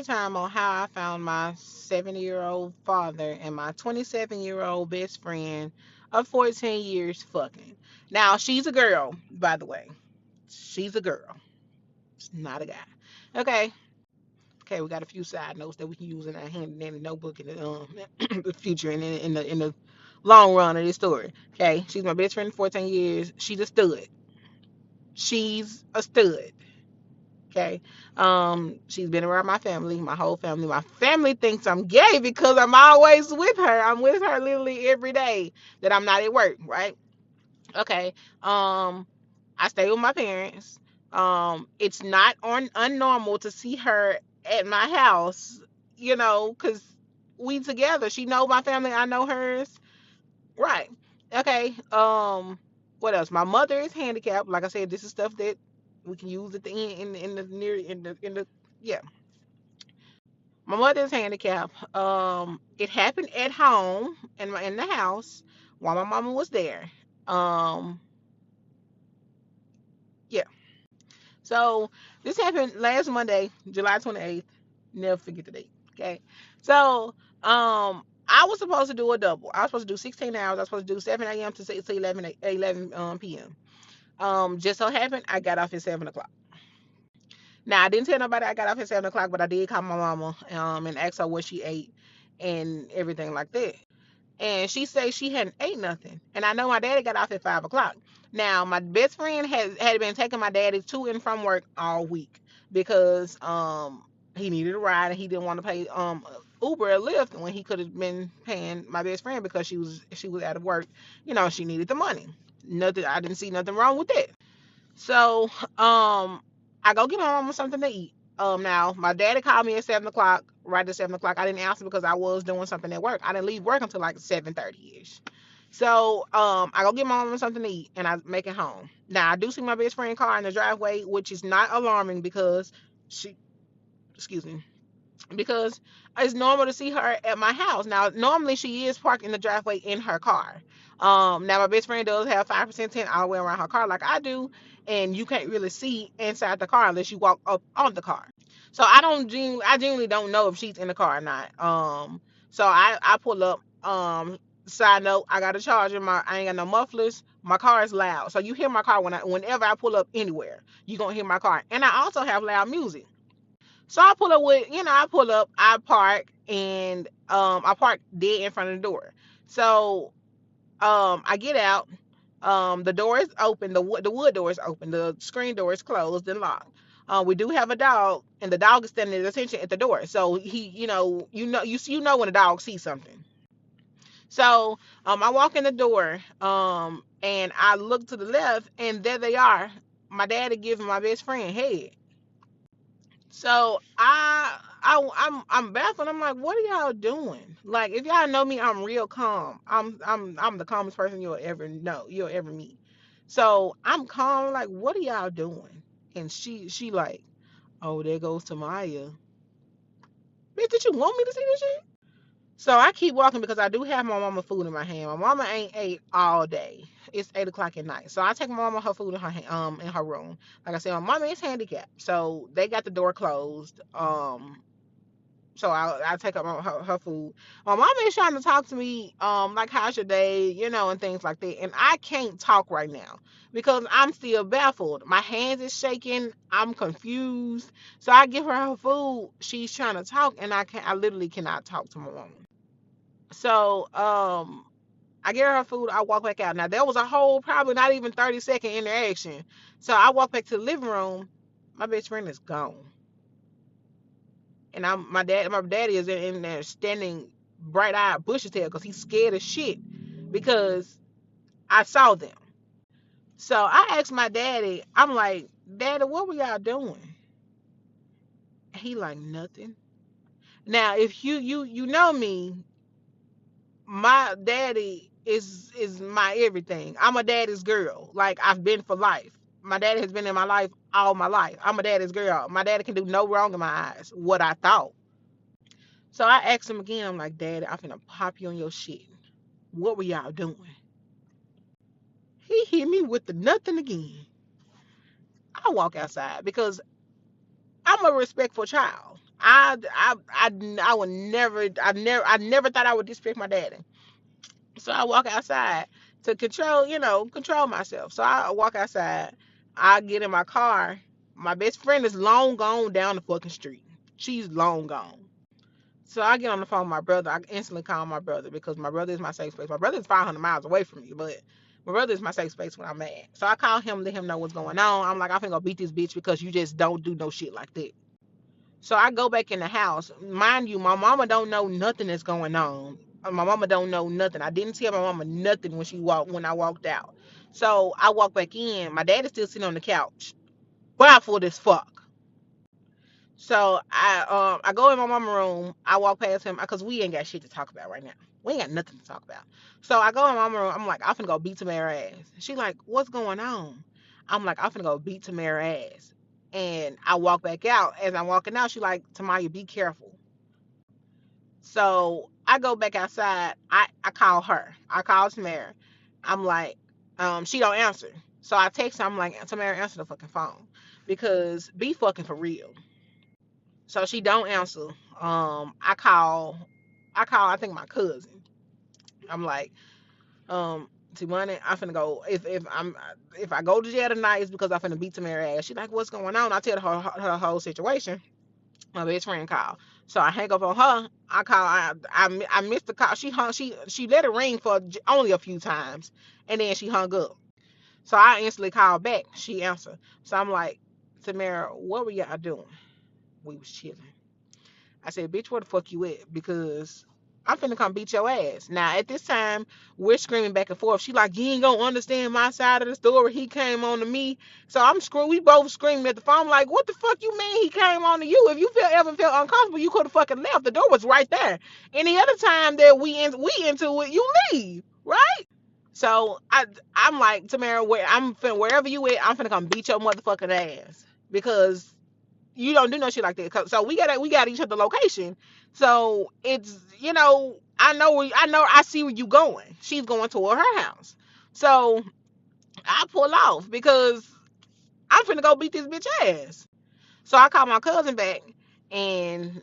story time on how I found my 70-year-old father and my 27-year-old best friend of 14 years fucking. Now, she's a girl, by the way. She's a girl. It's not a guy. Okay. Okay, we got a few side notes that we can use in our handy dandy notebook in the future and in the long run of this story. Okay, she's my best friend of 14 years. She's a stud. She's a stud. Okay. She's been around my family, my whole family. My family thinks I'm gay because I'm always with her. I'm with her literally every day that I'm not at work, right? Okay. Um, I stay with my parents. It's not unnormal to see her at my house, because we together. She know my family, I know hers. Right. Okay. What else? My mother is handicapped. Like I said, this is stuff that we can use at the end in the near in the yeah. My mother is handicapped. It happened at home in the house while my mama was there. Um, yeah. So this happened last Monday, July 28th. Never forget the date. Okay. So I was supposed to do a double. I was supposed to do 16 hours. I was supposed to do 7 a.m. to 6 to 11 p.m. Just so happened I got off at 7 o'clock. Now I didn't tell nobody I got off at 7 o'clock, but I did call my mama and ask her what she ate and everything like that. And she said she hadn't ate nothing. And I know my daddy got off at 5 o'clock. Now my best friend had been taking my daddy to and from work all week because he needed a ride and he didn't want to pay Uber or Lyft when he could have been paying my best friend because she was out of work. She needed the money. Nothing. I didn't see nothing wrong with that. So I go get my mama something to eat. Now my daddy called me at 7 o'clock. Right at 7 o'clock, I didn't answer because I was doing something at work. I didn't leave work until like 7:30 ish. So I go get my mama something to eat and I make it home. Now I do see my best friend car in the driveway, which is not alarming because she, excuse me, because it's normal to see her at my house. Now, normally she is parked in the driveway in her car. Now my best friend does have 5% tint all the way around her car like I do, and you can't really see inside the car unless you walk up on the car. So I genuinely don't know if she's in the car or not. So I pull up. Side note, I got a charger. I ain't got no mufflers. My car is loud, so you hear my car whenever I pull up anywhere. You gonna hear my car, and I also have loud music. So I pull up, I park, and I park dead in front of the door. So I get out. The door is open. The wood door is open. The screen door is closed and locked. We do have a dog, and the dog is standing at attention at the door. So he, you know when a dog sees something. So I walk in the door, and I look to the left, and there they are. My daddy giving my best friend head. So I'm baffled. I'm like, what are y'all doing? Like, if y'all know me, I'm real calm. I'm the calmest person you'll ever meet. So I'm calm. Like, what are y'all doing? And she like, oh, there goes Tamaya. Bitch, did you want me to see this shit? So I keep walking because I do have my mama food in my hand. My mama ain't ate all day. It's 8 o'clock at night. So I take my mama her food in her room. Like I said, my mama is handicapped. So they got the door closed. So I take up her food. My mama is trying to talk to me, like how's your day, and things like that. And I can't talk right now because I'm still baffled. My hands is shaking. I'm confused. So I give her food. She's trying to talk, and I literally cannot talk to my mama. So I get her food. I walk back out. Now there was a whole probably not even 30-second interaction. So I walk back to the living room. My best friend is gone, and my daddy is in there standing bright eyed bushy tail because he's scared as shit because I saw them. So I asked my daddy. I'm like, Daddy, what were y'all doing? He like nothing. Now if you know me, my daddy is my everything. I'm a daddy's girl. Like I've been for life. My daddy has been in my life all my life. I'm a daddy's girl. My daddy can do no wrong in my eyes. What I thought. So I asked him again. I'm like, Daddy, I'm finna pop you on your shit. What were y'all doing? He hit me with the nothing again. I walk outside because I'm a respectful child. I would never, I never thought I would disrespect my daddy. So I walk outside to control, control myself. So I walk outside. I get in my car. My best friend is long gone down the fucking street. She's long gone. So I get on the phone with my brother. I instantly call my brother because my brother is my safe space. My brother is 500 miles away from me, but my brother is my safe space when I'm mad. So I call him, let him know what's going on. I'm like, I'm finna go beat this bitch because you just don't do no shit like that. So I go back in the house. Mind you, my mama don't know nothing that's going on. My mama don't know nothing. I didn't tell my mama nothing when I walked out. So I walk back in. My dad is still sitting on the couch, baffled as fuck. So I go in my mama room. I walk past him because we ain't got shit to talk about right now. We ain't got nothing to talk about. So I go in my mama room. I'm like, I'm finna go beat Tamara ass. She like, what's going on? I'm like, I'm finna go beat Tamara ass. And I walk back out. As I'm walking out, she like, Tamaya, be careful. So I go back outside. I call her. I call Tamara. I'm like, she don't answer. So I text her. I'm like, Tamara, answer the fucking phone because be fucking for real. So she don't answer. I think my cousin. I'm like, T-Money, I'm finna go. If I go to jail tonight, it's because I'm finna beat Tamara ass. She like, what's going on? I tell her whole situation. My best friend called. So I hang up on her. I missed the call. She hung. She let it ring for only a few times, and then she hung up. So I instantly called back. She answered. So I'm like, Tamara, what were y'all doing? We was chilling. I said, bitch, where the fuck you at? Because I'm finna come beat your ass. Now, at this time, we're screaming back and forth. She like, you ain't gonna understand my side of the story. He came on to me. So I'm screaming. We both screaming at the phone. I'm like, what the fuck you mean he came on to you? If you ever felt uncomfortable, you could have fucking left. The door was right there. Any other time that we into it, you leave, right? So I'm like, Tamara, wherever you at, I'm finna come beat your motherfucking ass because you don't do no shit like that. So we got each other location. So it's I see where you going. She's going toward her house. So I pull off because I'm finna go beat this bitch ass. So I call my cousin back and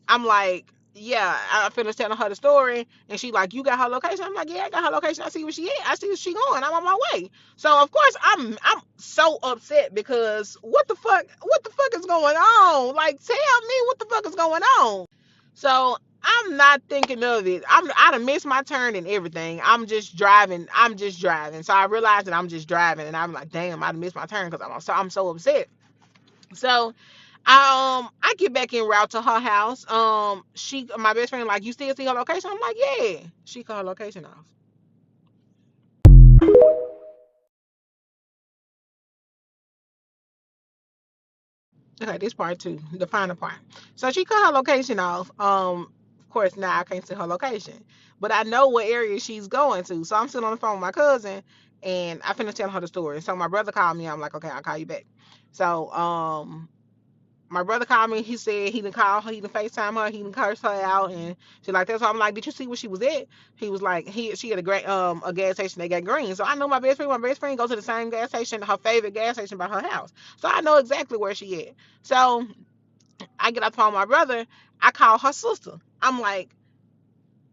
I'm like, yeah, I finished telling her the story, and she like, you got her location? I'm like, yeah, I got her location. I see where she at. I see where she going. I'm on my way. So of course I'm so upset because what the fuck is going on? Like, tell me what the fuck is going on. So I'm not thinking of it. I done missed my turn and everything. I'm just driving. I'm just driving. So I realized that I'm just driving, and I'm like, damn, I done missed my turn because I'm so upset. So I get back en route to her house. My best friend like, you still see her location? I'm like, yeah. She cut her location off. Okay, this part two, the final part. So she cut her location off. Of course now I can't see her location, but I know what area she's going to. So I'm sitting on the phone with my cousin, and I finished telling her the story. So my brother called me. I'm like, okay, I'll call you back. So my brother called me. He said he didn't call her, he didn't FaceTime her, he didn't curse her out, and she like that. So I'm like, did you see where she was at? He was like, she had a gas station. They got green. So I know my best friend. My best friend goes to the same gas station, her favorite gas station by her house. So I know exactly where she at. So I get off the phone with my brother. I call her sister. I'm like,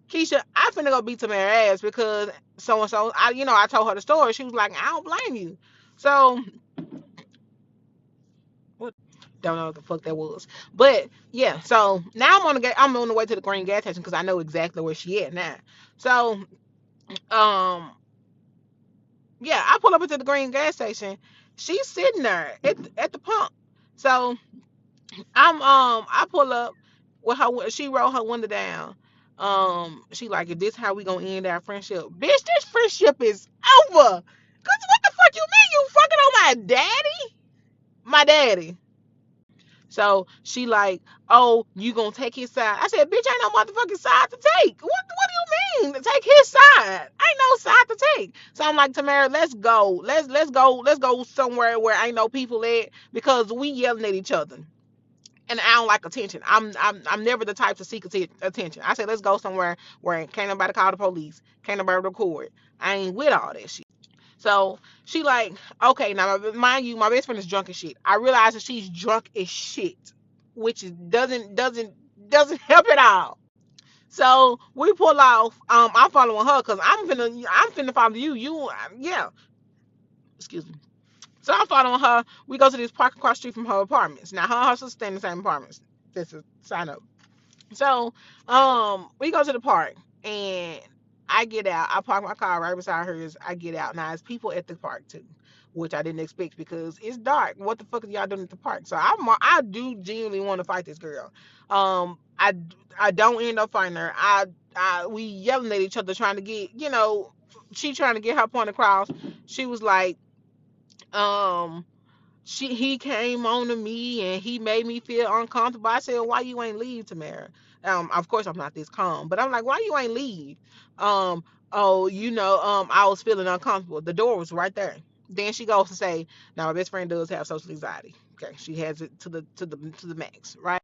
Keisha, I finna go beat Tamara ass because so and so. I told her the story. She was like, I don't blame you. So don't know what the fuck that was. But yeah, so now I'm on the way to the green gas station because I know exactly where she at now. So um yeah, I pull up into the green gas station. She's sitting there at the pump. So I pull up with her. She rolled her window down. She like, if this how we gonna end our friendship, bitch, this friendship is over. Cause what the fuck you mean you fucking on my daddy? My daddy. So she like, oh, you gonna take his side? I said, bitch, ain't no motherfucking side to take. What do you mean? Take his side? Ain't no side to take. So I'm like, Tamara, let's go. Let's go somewhere where ain't no people at because we yelling at each other. And I don't like attention. I'm never the type to seek attention. I said, let's go somewhere where can't nobody call the police, can't nobody record. I ain't with all that shit. So she like, okay, now mind you, my best friend is drunk as shit. I realize that she's drunk as shit. which doesn't help at all. So we pull off. I'm following her because I'm finna follow you. Yeah. Excuse me. So I'm following her. We go to this park across the street from her apartments. Now her and her sister stay in the same apartments. This is sign up. So, we go to the park and I get out. I park my car right beside hers. I get out. Now, there's people at the park too, which I didn't expect because it's dark. What the fuck are y'all doing at the park? So I do genuinely want to fight this girl. I don't end up fighting her. We yelling at each other trying to get, she trying to get her point across. She was like, um he came on to me and he made me feel uncomfortable. I said, why you ain't leave, Tamara? Of course I'm not this calm, but I'm like, why you ain't leave? Um, oh, I was feeling uncomfortable. The door was right there. Then she goes to say, now my best friend does have social anxiety. Okay, she has it to the max, right?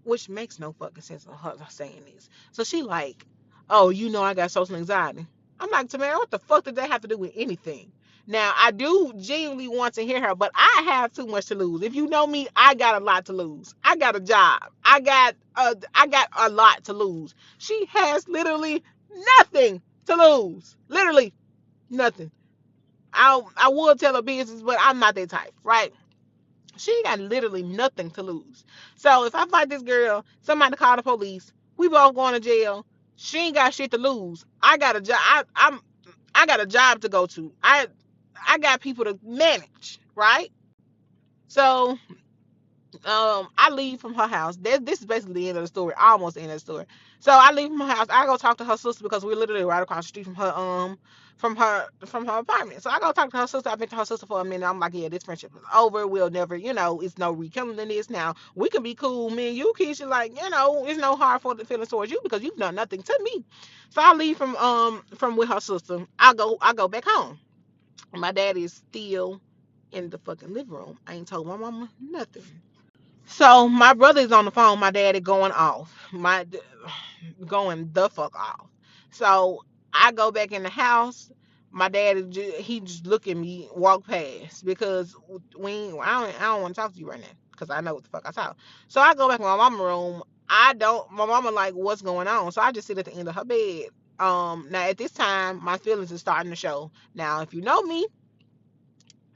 Which makes no fucking sense of her saying this. So she like, oh, I got social anxiety. I'm like, Tamara, what the fuck did that have to do with anything? Now I do genuinely want to hear her, but I have too much to lose. If you know me, I got a lot to lose. I got a job. I got a lot to lose. She has literally nothing to lose. Literally nothing. I would tell her business, but I'm not that type, right? She ain't got literally nothing to lose. So if I fight this girl, somebody call the police, we both going to jail. She ain't got shit to lose. I got a job. I got a job to go to. I got people to manage, right? So I leave from her house. This is basically the end of the story, almost the end of the story. So I leave from her house. I go talk to her sister because we're literally right across the street from her apartment. So I go talk to her sister. I've been to her sister for a minute. I'm like, yeah, this friendship is over. We'll never, it's no rekindling this now. We can be cool, me and you, Keisha. Like, it's no hard for the feelings towards you because you've done nothing to me. So I leave from with her sister. I go back home. My daddy is still in the fucking living room. I ain't told my mama nothing. So my brother is on the phone. My daddy going off. Going the fuck off. So I go back in the house. My daddy he just look at me, walk past because I don't want to talk to you right now because I know what the fuck I saw. So I go back in my mama room. I don't. My mama like, what's going on? So I just sit at the end of her bed. Now at this time, my feelings are starting to show. Now, if you know me,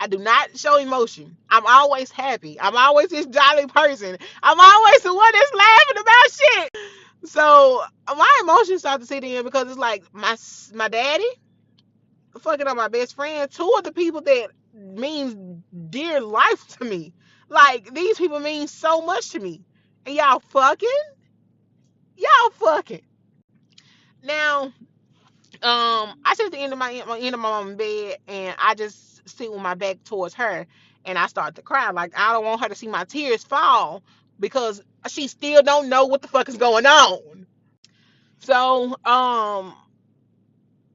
I do not show emotion. I'm always happy. I'm always this jolly person. I'm always the one that's laughing about shit. So my emotions start to sit in because it's like my daddy fucking up my best friend. Two of the people that means dear life to me. Like these people mean so much to me. And y'all fucking. Y'all fucking. Now, I sit at the end of my mama's bed, and I just sit with my back towards her, and I start to cry. Like I don't want her to see my tears fall because she still don't know what the fuck is going on. So,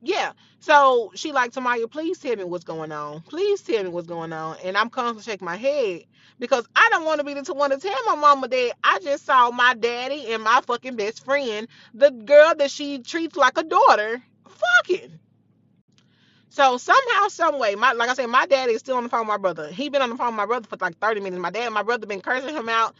yeah. So she like, Tamaya, please tell me what's going on. Please tell me what's going on. And I'm constantly shaking my head because I don't want to be the one to tell my mama that I just saw my daddy and my fucking best friend, the girl that she treats like a daughter, fucking. So somehow, some way, like I said, my daddy is still on the phone with my brother. He been on the phone with my brother for like 30 minutes. My brother been cursing him out,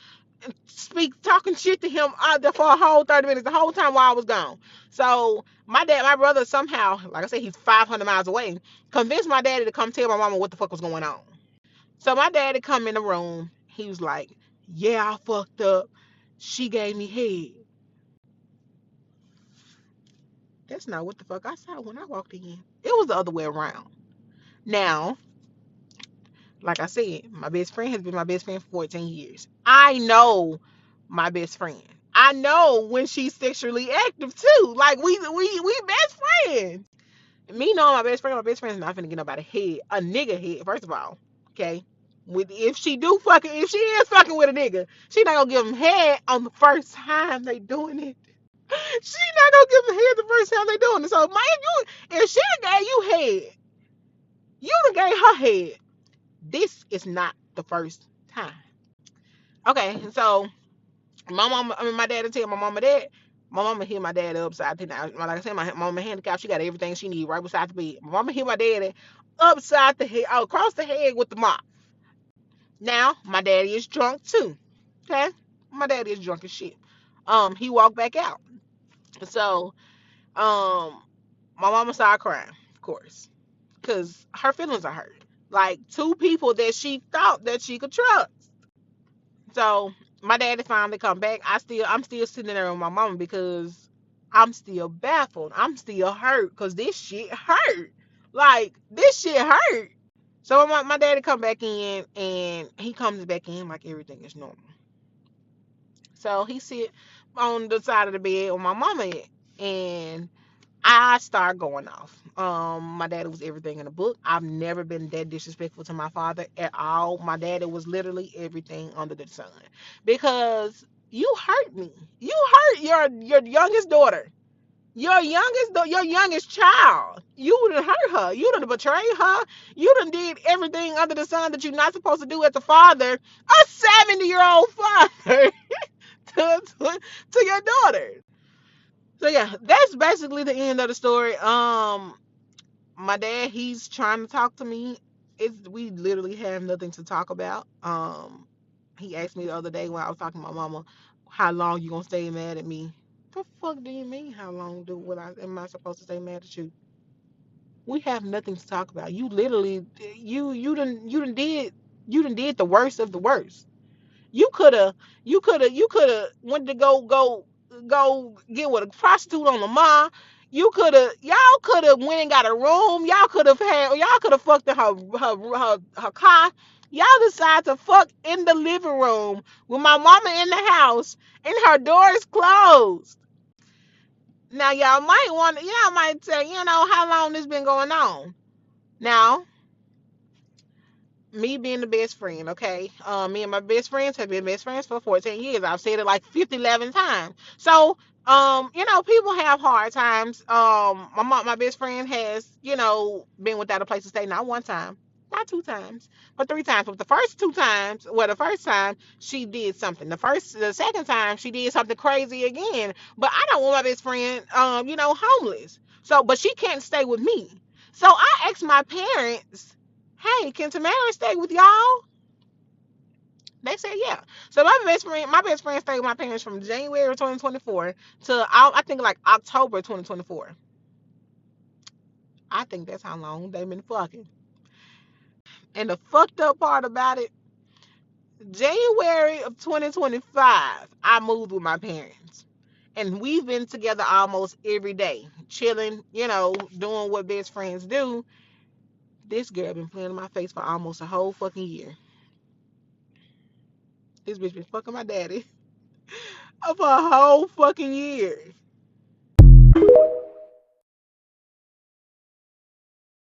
talking shit to him for a whole 30 minutes, the whole time while I was gone. So my brother somehow, like I said, he's 500 miles away, convinced my daddy to come tell my mama what the fuck was going on. So my daddy come in the room. He was like, yeah, I fucked up. She gave me head. That's not what the fuck I saw when I walked in. It was the other way around. Now, like I said, my best friend has been my best friend for 14 years. I know my best friend. I know when she's sexually active too. Like we best friends. Me knowing my best friend is not finna get nobody head, a nigga head. First of all, okay. If she is fucking with a nigga, she not gonna give him head on the first time they doing it. She not gonna give him head the first time they doing it. So, if she gave you head, you done gave her head. This is not the first time. Okay, so my dad will tell my mama that. My mama hit my dad upside the head. Like I said, my mama handicapped. She got everything she need right beside the bed. My mama hit my daddy upside the head, across the head with the mop. Now my daddy is drunk too. Okay, my daddy is drunk as shit. He walked back out. So my mama started crying, of course, because her feelings are hurt. Like two people that she thought that she could trust. So my daddy finally come back. I'm still sitting there with my mama because I'm still baffled. I'm still hurt because this shit hurt. Like this shit hurt. So my daddy come back in and he comes back in like everything is normal. So he sit on the side of the bed with my mama at, and I start going off. My daddy was everything in the book. I've never been that disrespectful to my father at all. My daddy was literally everything under the sun. Because you hurt me. You hurt your youngest daughter. Your youngest child. You done hurt her. You done betrayed her. You done did everything under the sun that you're not supposed to do as a father, a 70-year-old father, to your daughter. So yeah, that's basically the end of the story. My dad, he's trying to talk to me. We literally have nothing to talk about. He asked me the other day when I was talking to my mama, how long you gonna stay mad at me? The fuck do you mean? How long am I supposed to stay mad at you? We have nothing to talk about. You literally, you done did the worst of the worst. You coulda went to go get with a prostitute on the mall. Y'all coulda went and got a room. Y'all coulda fucked in her car. Y'all decide to fuck in the living room with my mama in the house and her doors closed. Now y'all might say, how long this been going on. Now, me being the best friend, okay? Me and my best friends have been best friends for 14 years. I've said it like 50, 11 times. So, people have hard times. My best friend has, been without a place to stay, not one time, not two times, but three times. But the first time she did something. The second time she did something crazy again. But I don't want my best friend, homeless. So, but she can't stay with me. So I asked my parents, hey, can Tamara stay with y'all? They said yeah. So my best friend stayed with my parents from January 2024 to I think like October 2024. I think that's how long they've been fucking. And the fucked up part about it, January of 2025, I moved with my parents. And we've been together almost every day, chilling, doing what best friends do. This girl been playing in my face for almost a whole fucking year. This bitch been fucking my daddy for a whole fucking year.